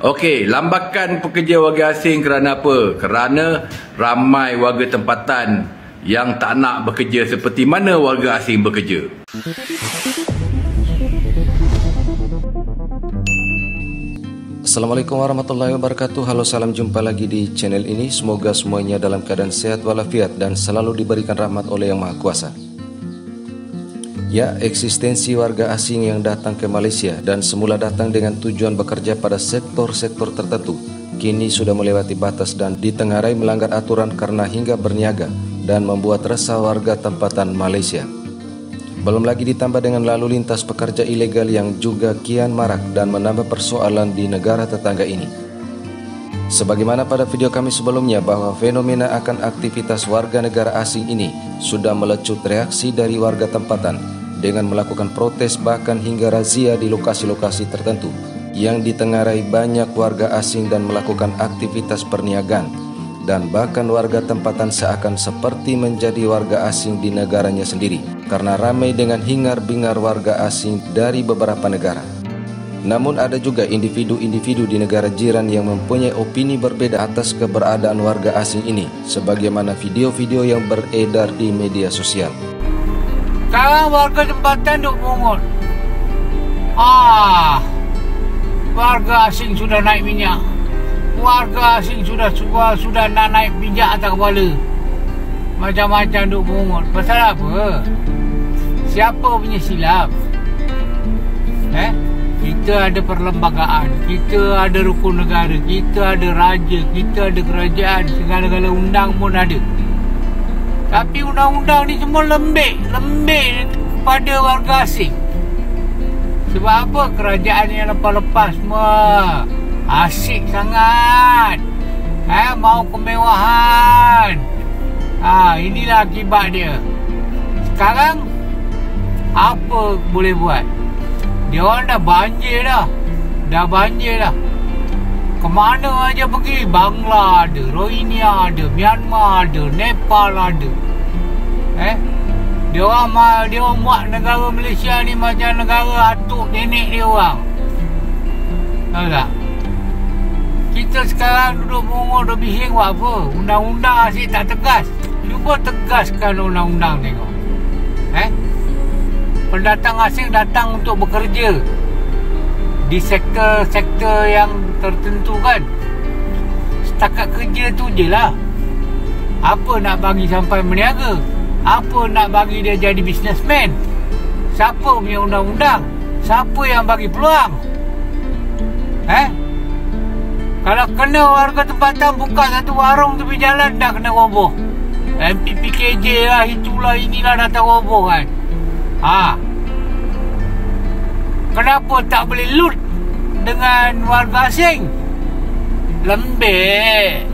Okey, lambakan pekerja warga asing kerana apa? Kerana ramai warga tempatan yang tak nak bekerja seperti mana warga asing bekerja. Assalamualaikum warahmatullahi wabarakatuh. Halo, salam jumpa lagi di channel ini. Semoga semuanya dalam keadaan sehat walafiat dan selalu diberikan rahmat oleh Yang Maha Kuasa. Ya, eksistensi warga asing yang datang ke Malaysia dan semula datang dengan tujuan bekerja pada sektor-sektor tertentu kini sudah melewati batas dan ditengarai melanggar aturan karena hingga berniaga dan membuat resah warga tempatan Malaysia. Belum lagi ditambah dengan lalu lintas pekerja ilegal yang juga kian marak dan menambah persoalan di negara tetangga ini. Sebagaimana pada video kami sebelumnya bahwa fenomena akan aktivitas warga negara asing ini sudah melecut reaksi dari warga tempatan dengan melakukan protes bahkan hingga razia di lokasi-lokasi tertentu yang ditengarai banyak warga asing dan melakukan aktivitas perniagaan, dan bahkan warga tempatan seakan seperti menjadi warga asing di negaranya sendiri karena ramai dengan hingar-bingar warga asing dari beberapa negara. Namun ada juga individu-individu di negara jiran yang mempunyai opini berbeda atas keberadaan warga asing ini, sebagaimana video-video yang beredar di media sosial. Sekarang warga tempatan duk pungut. Warga asing sudah naik minyak. Warga asing sudah nak naik pijak atas kepala. Macam-macam duk pungut. Pasal apa? Siapa punya silap? Kita ada perlembagaan, kita ada rukun negara, kita ada raja, kita ada kerajaan, segala-gala undang pun ada. Tapi undang-undang ni semua lembik kepada warga asing. Sebab apa? Kerajaan yang lepas-lepas semua asyik sangat, mau kemewahan. Inilah akibat dia. Sekarang apa boleh buat? Dia orang dah banjir dah. Kemana aja pergi, Bangla ada, Rohingya ada, Myanmar ada, Nepal ada. Dia orang buat negara Malaysia ni macam negara atuk nenek dia orang. Tahu tak? Kita sekarang duduk mengungut, duduk bising buat apa? Undang-undang asyik tak tegas. Cuba tegaskan undang-undang tengok. Pendatang asing datang untuk bekerja di sektor-sektor yang tertentu kan. Setakat kerja tu je lah. Apa nak bagi sampai meniaga? Apa nak bagi dia jadi businessman? Siapa punya undang-undang? Siapa yang bagi peluang? Kalau kena warga tempatan buka satu warung tepi jalan dah kena roboh. MPPKJ lah, itulah inilah datang roboh kan. Kenapa tak boleh loot dengan warga asing? Lembik.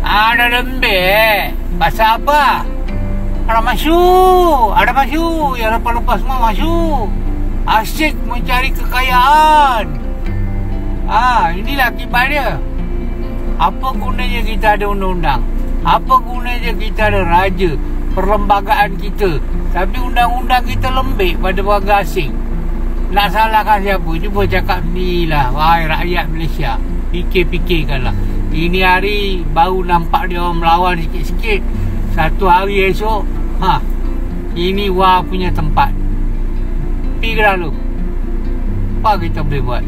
Ada lembik. Pasal apa? Ada masuk. Yang lepas-lepas semua masuk. Asyik mencari kekayaan. Inilah akibat dia. Apa gunanya kita ada undang-undang? Apa gunanya kita ada raja, perlembagaan kita, tapi undang-undang kita lembik pada warga asing? Nak salahkan siapa? Cuba cakap sendirilah, wahai rakyat Malaysia. Fikir-fikirkanlah. Ini hari baru nampak dia orang melawan sikit-sikit. Satu hari esok, ini wah punya tempat. Pergi ke lalu. Apa kita boleh buat?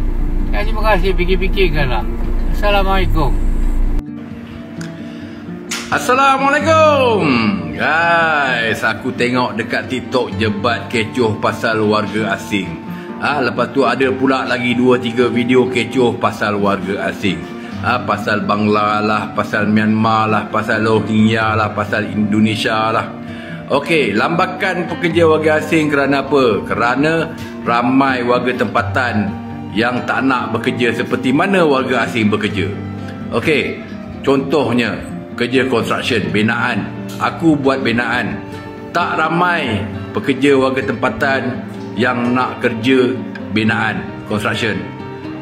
Terima kasih, fikir-fikirkanlah. Assalamualaikum. Assalamualaikum guys, aku tengok dekat TikTok jebat kecoh pasal warga asing. Lepas tu ada pula lagi 2-3 video kecoh pasal warga asing. Pasal Bangla lah, pasal Myanmar lah, pasal Rohingya lah, pasal Indonesia lah. Okey, lambakan pekerja warga asing kerana apa? Kerana ramai warga tempatan yang tak nak bekerja seperti mana warga asing bekerja. Okey, contohnya kerja construction, binaan. Aku buat binaan. Tak ramai pekerja warga tempatan yang nak kerja binaan, construction.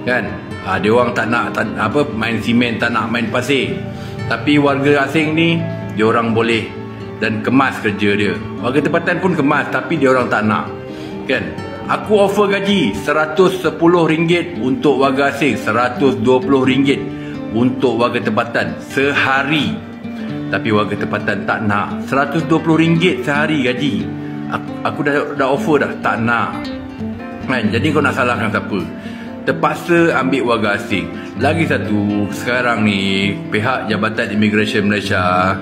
Kan? Dia orang tak nak main simen, tak nak main pasir. Tapi warga asing ni, dia orang boleh dan kemas kerja dia. Warga tempatan pun kemas, tapi dia orang tak nak. Kan? aku offer gaji RM110 untuk warga asing, RM120 untuk warga tempatan sehari. Tapi warga tempatan tak nak. RM120 sehari gaji. Aku dah offer dah, tak nak. Kan? Jadi kau nak salahkan siapa? Terpaksa ambil warga asing. Lagi satu, sekarang ni pihak Jabatan Imigresen Malaysia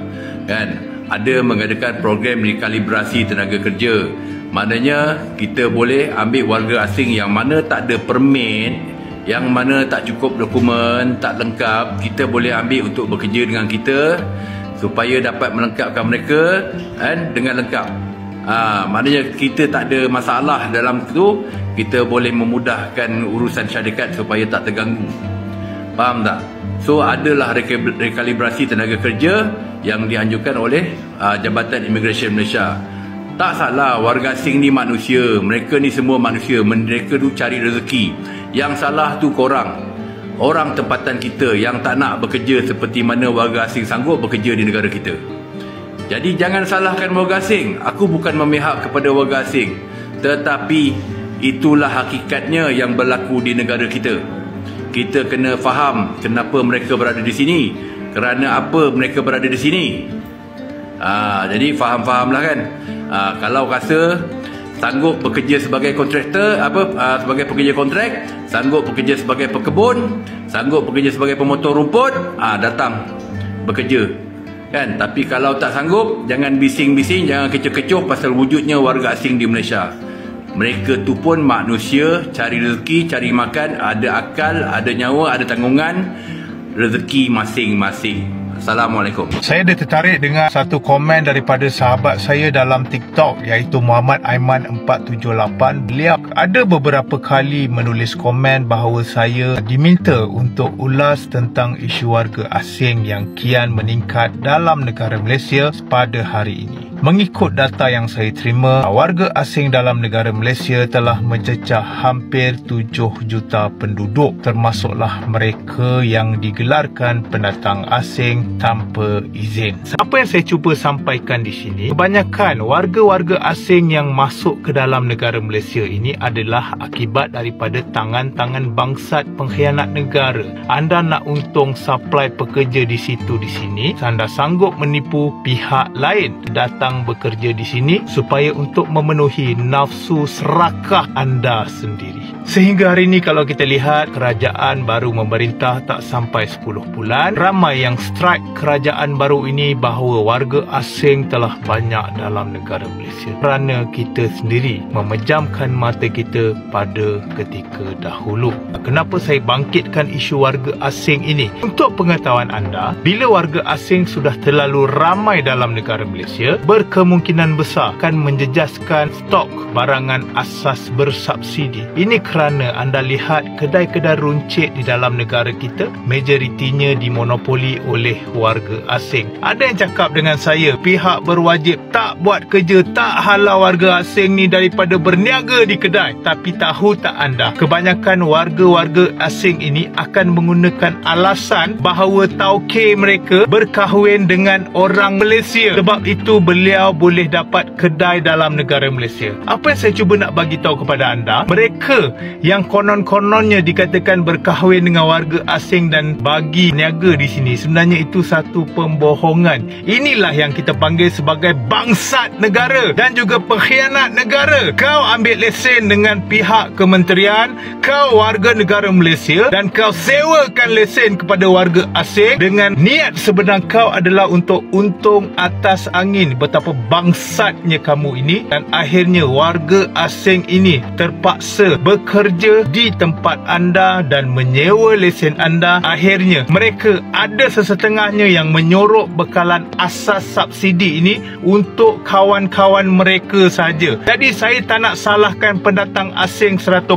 kan ada mengadakan program rekalibrasi tenaga kerja. Maknanya kita boleh ambil warga asing yang mana tak ada permit, yang mana tak cukup dokumen, tak lengkap, kita boleh ambil untuk bekerja dengan kita supaya dapat melengkapkan mereka kan dengan lengkap. Maknanya kita tak ada masalah dalam tu, kita boleh memudahkan urusan syarikat supaya tak terganggu. Faham tak? So adalah rekalibrasi tenaga kerja yang dianjurkan oleh Jabatan Imigresen Malaysia. Tak salah, warga asing ni manusia. Mereka ni semua manusia. Mereka tu cari rezeki. Yang salah tu korang, orang tempatan kita yang tak nak bekerja seperti mana warga asing sanggup bekerja di negara kita. Jadi jangan salahkan warga asing. Aku bukan memihak kepada warga asing, tetapi itulah hakikatnya yang berlaku di negara kita. Kita kena faham kenapa mereka berada di sini, kerana apa mereka berada di sini. Jadi faham-fahamlah kan. Kalau rasa sanggup bekerja sebagai kontraktor, sebagai pekerja kontrak, sanggup bekerja sebagai pekebun, sanggup bekerja sebagai pemotong rumput, datang bekerja kan. Tapi kalau tak sanggup, jangan bising-bising, jangan kecoh-kecoh pasal wujudnya warga asing di Malaysia. Mereka tu pun manusia, cari rezeki, cari makan, ada akal, ada nyawa, ada tanggungan, rezeki masing-masing. Assalamualaikum. Saya ada tertarik dengan satu komen daripada sahabat saya dalam TikTok, iaitu Muhammad Aiman 478. Beliau ada beberapa kali menulis komen bahawa saya diminta untuk ulas tentang isu warga asing yang kian meningkat dalam negara Malaysia pada hari ini. Mengikut data yang saya terima, warga asing dalam negara Malaysia telah mencecah hampir 7 juta penduduk, termasuklah mereka yang digelarkan pendatang asing tanpa izin. Apa yang saya cuba sampaikan di sini, kebanyakan warga-warga asing yang masuk ke dalam negara Malaysia ini adalah akibat daripada tangan-tangan bangsat pengkhianat negara. Anda nak untung supply pekerja di situ di sini, anda sanggup menipu pihak lain datang bekerja di sini supaya untuk memenuhi nafsu serakah anda sendiri. Sehingga hari ini kalau kita lihat, kerajaan baru memerintah tak sampai 10 bulan, ramai yang strike kerajaan baru ini bahawa warga asing telah banyak dalam negara Malaysia kerana kita sendiri memejamkan mata kita pada ketika dahulu. Kenapa saya bangkitkan isu warga asing ini? Untuk pengetahuan anda, bila warga asing sudah terlalu ramai dalam negara Malaysia, berkemungkinan besar akan menjejaskan stok barangan asas bersubsidi. Ini kerana anda lihat kedai-kedai runcit di dalam negara kita, majoritinya dimonopoli oleh warga asing. Ada yang cakap dengan saya, pihak berwajib tak buat kerja, tak halau warga asing ni daripada berniaga di kedai. Tapi tahu tak anda, kebanyakan warga-warga asing ini akan menggunakan alasan bahawa tauke mereka berkahwin dengan orang Malaysia. Sebab itu beliau boleh dapat kedai dalam negara Malaysia. Apa yang saya cuba nak bagi tahu kepada anda, mereka yang konon-kononnya dikatakan berkahwin dengan warga asing dan bagi niaga di sini, sebenarnya itu satu pembohongan. Inilah yang kita panggil sebagai bangsat negara dan juga pengkhianat negara. Kau ambil lesen dengan pihak kementerian, kau warga negara Malaysia, dan kau sewakan lesen kepada warga asing dengan niat sebenar kau adalah untuk untung atas angin. Betapa bangsatnya kamu ini, dan akhirnya warga asing ini terpaksa bekerja di tempat anda dan menyewa lesen anda. Akhirnya mereka ada sesetengahnya yang menyorok bekalan asas subsidi ini untuk kawan-kawan mereka saja. Jadi saya tak nak salahkan pendatang asing 100%.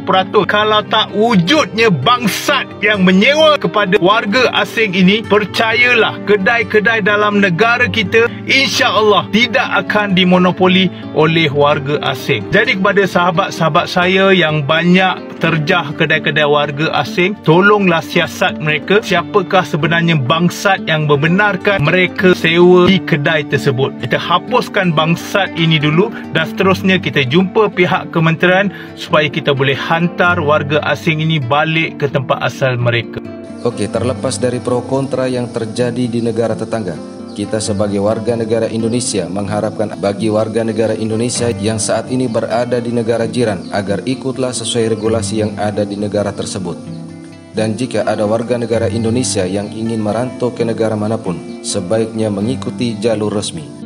Kalau tak wujudnya bangsat yang menyewa kepada warga asing ini, percayalah kedai-kedai dalam negara kita insya-Allah tidak akan dimonopoli oleh warga asing. Jadi kepada sahabat-sahabat saya yang banyak terjah kedai-kedai warga asing, tolonglah siasat mereka. Siapakah sebenarnya bangsat yang membenarkan mereka sewa di kedai tersebut? Kita hapuskan bangsat ini dulu dan seterusnya kita jumpa pihak kementerian supaya kita boleh hantar warga asing ini balik ke tempat asal mereka. Okey, terlepas dari pro kontra yang terjadi di negara tetangga, kita sebagai warga negara Indonesia mengharapkan bagi warga negara Indonesia yang saat ini berada di negara jiran agar ikutlah sesuai regulasi yang ada di negara tersebut. Dan jika ada warga negara Indonesia yang ingin merantau ke negara manapun, sebaiknya mengikuti jalur resmi.